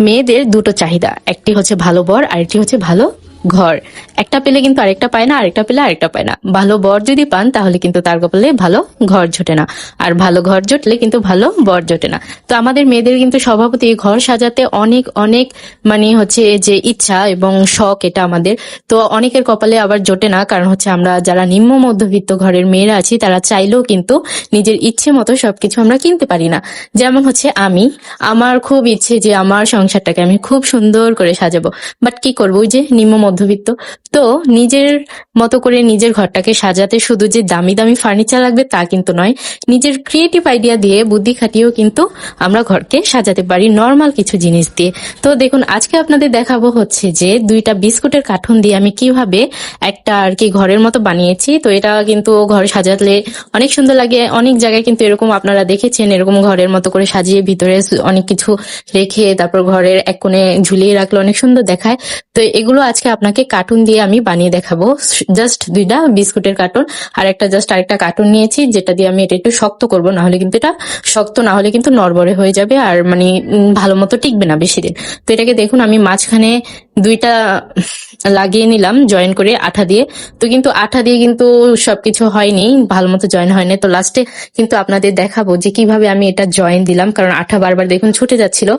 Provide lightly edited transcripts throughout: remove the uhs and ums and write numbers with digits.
মেয়েদের দুটো চাহিদা, একটি হচ্ছে ভালো বর, আরেকটি হচ্ছে ভালো ঘর। একটা পেলে কিন্তু আরেকটা পায় না, আরেকটা পেলে আরেকটা পায় না। ভালো বর যদি পান তাহলে কিন্তু তার কপালে ভালো ঘর জোটে না, আর ভালো ঘর জুটলে কিন্তু ভালো বর জোটে না। তো আমাদের মেয়েদের কিন্তু স্বভাবতই ঘর সাজাতে অনেক অনেক মানে হচ্ছে যে ইচ্ছা এবং শখ, এটা আমাদের। তো অনেকের কপালে আবার জোটে না, কারণ হচ্ছে আমরা যারা নিম্ন মধ্যবিত্ত ঘরের মেয়েরা আছি তারা চাইলেও কিন্তু নিজের ইচ্ছে মতো সবকিছু আমরা কিনতে পারি না। যেমন হচ্ছে আমার খুব ইচ্ছে যে আমার সংসারটাকে আমি খুব সুন্দর করে সাজাবো, বাট কি করবো, ওই যে নিম্ন মধ্যবিত্ত। তো নিজের মতো করে নিজের ঘরটাকে সাজাতে শুধু যে দামি দামি ফার্নিচার লাগবে তা কিন্তু নয়, নিজের ক্রিয়েটিভ আইডিয়া দিয়ে বুদ্ধি খাটিয়েও কিন্তু আমরা ঘরকে সাজাতে পারি নর্মাল কিছু জিনিস দিয়ে। তো দেখুন, আজকে আপনাদের দেখাবো হচ্ছে যে দুইটা বিস্কুটের কার্টুন দিয়ে আমি কিভাবে একটা আর কি ঘরের মতো বানিয়েছি। তো এটা কিন্তু ঘর সাজালে অনেক সুন্দর লাগে। অনেক জায়গায় কিন্তু এরকম আপনারা দেখেছেন, এরকম ঘরের মতো করে সাজিয়ে ভিতরে অনেক কিছু রেখে তারপর ঘরের এক কোণে ঝুলিয়ে রাখলে অনেক সুন্দর দেখায়। তো এগুলো আজকে আপনাকে কার্টুন দিয়ে আমি বানিয়ে দেখাবো। জাস্ট দুইটা বিস্কুটের কার্টুন আর আরেকটা কার্টুন নিয়েছি, যেটা দিয়ে আমি এটা একটু শক্ত করব, না হলে কিন্তু এটা শক্ত না হলে কিন্তু নড়বড়ে হয়ে যাবে আর মানে ভালো মতো টিকবে না বেশি দিন। তো এটাকে দেখুন, আমি মাঝখানে দুইটা লাগিয়ে নিলাম জয়েন করে আঠা দিয়ে। তো কিন্তু আঠা দিয়ে কিন্তু সবকিছু হয়নি, ভালো মতো জয়েন হয়নি। তো লাস্টে কিন্তু আপনাদের দেখাবো যে কিভাবে আমি এটা জয়েন দিলাম, কারণ আঠা বারবার দেখুন ছুটে যাচ্ছিল,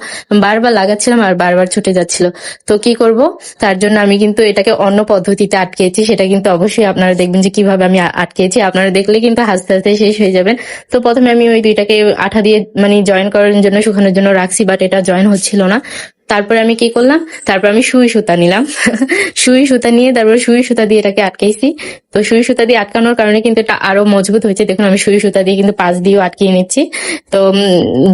বারবার লাগাচ্ছিলাম আর বারবার ছুটে যাচ্ছিল। তো কি করব, তার জন্য আমি কিন্তু এটাকে অন্য পদ্ধতিতে আটকেছি, সেটা কিন্তু অবশ্যই আপনারা দেখবেন যে কিভাবে আমি আটকেছি। আপনারা দেখলে কিন্তু হাসতে হাসতে শেষ হয়ে যাবেন। তো প্রথমে আমি ওই দুইটাকে আঠা দিয়ে মানে জয়েন করার জন্য শুকানোর জন্য রাখছি, বাট এটা জয়েন হচ্ছিল না। তারপরে আমি কি করলাম, তারপর আমি সুই সুতা নিলাম সুই সুতা নিয়ে তারপর সুই সুতা দিয়ে এটাকে আটকাইছি। তো সুই সুতা দিয়ে আটকানোর কারণে কিন্তু এটা আরো মজবুত হয়েছে। দেখুন, আমি সুই সুতা দিয়ে কিন্তু পাশ দিয়েও আটকিয়ে নিচ্ছি। তো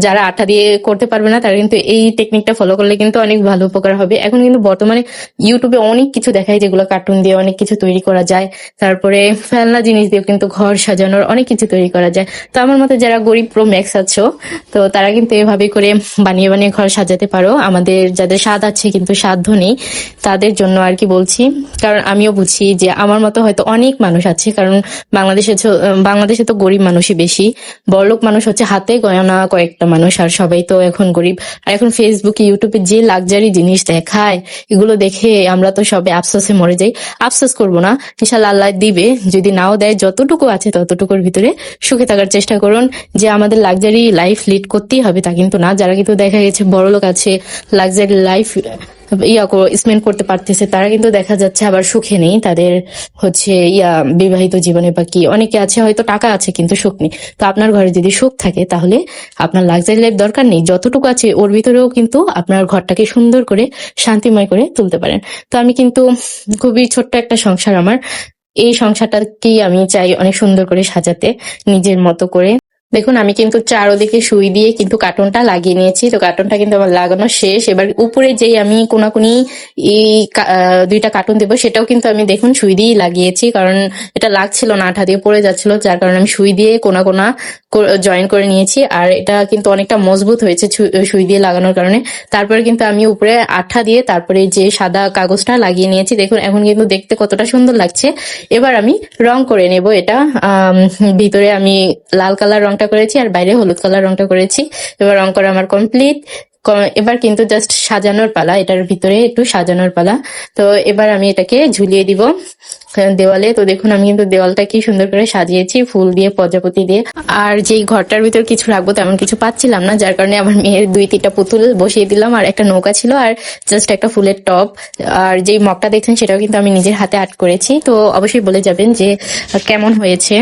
যারা আঠা দিয়ে করতে পারবে না তারা কিন্তু এই টেকনিকটা ফলো করলে কিন্তু অনেক ভালো উপকার হবে। এখন কিন্তু বর্তমানে ইউটিউবে অনেক কিছু দেখায় যেগুলো কার্টুন দিয়ে অনেক কিছু তৈরি করা যায়। তারপরে ফেলনা জিনিস দিয়ে কিন্তু ঘর সাজানোর অনেক কিছু তৈরি করা যায়। তো আমার মতে যারা গরিব প্রো ম্যাক্স আছো, তো তারা কিন্তু এভাবে করে বানিয়ে বানিয়ে ঘর সাজাতে পারো। আমাদের যাদের স্বাদ আছে কিন্তু সাধ্য নেই, তাদের জন্য আর কি বলছি। কারণ আমিও বুঝি যে আমার মতো হয়তো অনেক মানুষ আছে, কারণ বাংলাদেশে তো গরিব মানুষই বেশি, বড়লোক মানুষ হচ্ছে হাতে গোনা কয়েকটা মানুষ, আর সবাই তো এখন গরিব। আর এখন ফেসবুকে ইউটিউবে যে লাক্সারি জিনিস দেখায়, এগুলো দেখে আমরা তো সবে আফসোসে মরে যাই। আফসোস করবো না, ইনশাল্লাহ আল্লাহ দিবে, যদি নাও দেয় যতটুকু আছে ততটুকুর ভিতরে সুখে থাকার চেষ্টা করুন। যে আমাদের লাক্সারি লাইফ লিড করতেই হবে তা কিন্তু না। যারা কিন্তু দেখা গেছে বড়লোক আছে, লাক্সারি লাইফ স্পেন্ড করতে পারতেছে, তারা কিন্তু দেখা যাচ্ছে আবার সুখে নেই, তাদের হচ্ছে বিবাহিত জীবনে বা কি। অনেকে আছে হয়তো টাকা আছে কিন্তু সুখ নেই। তো আপনার ঘরে যদি সুখ থাকে তাহলে আপনার লাক্সারি লাইফ দরকার নেই, যতটুকু আছে ওর ভিতরেও কিন্তু আপনার ঘরটাকে সুন্দর করে শান্তিময় করে তুলতে পারেন। তো আমি কিন্তু খুবই ছোট্ট একটা সংসার আমার, এই সংসারটাকেই আমি চাই অনেক সুন্দর করে সাজাতে নিজের মতো করে। দেখুন, আমি কিন্তু চারোদিকে সুই দিয়ে কিন্তু কার্টুনটা লাগিয়ে নিয়েছি। তো কার্টুনটা কিন্তু আমার লাগানো শেষ। এবার উপরে যেই আমি কোনাকুনি এই দুইটা কার্টুন দেবো, সেটাও কিন্তু আমি দেখুন সুই দিয়েই লাগিয়েছি, কারণ এটা লাগছিল না, আঠা দিয়ে পড়ে যাচ্ছিল, যার কারণে আমি সুই দিয়ে কোনা কোনা জয়েন করে নিয়েছি। আর এটা কিন্তু অনেকটা মজবুত হয়েছে সুই দিয়ে লাগানোর কারণে। তারপরে কিন্তু আমি উপরে আঠা দিয়ে তারপরে যে সাদা কাগজটা লাগিয়ে নিয়েছি। দেখুন, এখন কিন্তু দেখতে কতটা সুন্দর লাগছে। এবার আমি রং করে নেব এটা। ভিতরে আমি লাল কালার রংটা করেছি আর বাইরে হলুদ কালার রংটা করেছি। এবার রং করা আমার কমপ্লিট। এবার কিন্তু জাস্ট সাজানোর পালা, এটার ভিতরে একটু সাজানোর পালা। তো এবার আমি এটাকে ঝুলিয়ে দিব দেওয়ালে। তো দেখুন, আমি কিন্তু দেওয়ালটা কি সুন্দর করে সাজিয়েছি ফুল দিয়ে, প্রজাপতি দিয়ে। আর যেই ঘরটার ভিতর কিছু রাখবো তেমন কিছু পাচ্ছিলাম না, যার কারণে আমার মেয়ের 2-3টা পুতুল বসিয়ে দিলাম, আর একটা নৌকা ছিল, আর জাস্ট একটা ফুলের টব। আর যেই মগটা দেখছেন সেটাও কিন্তু আমি নিজের হাতে আর্ট করেছি। তো অবশ্যই বলে যাবেন যে কেমন হয়েছে।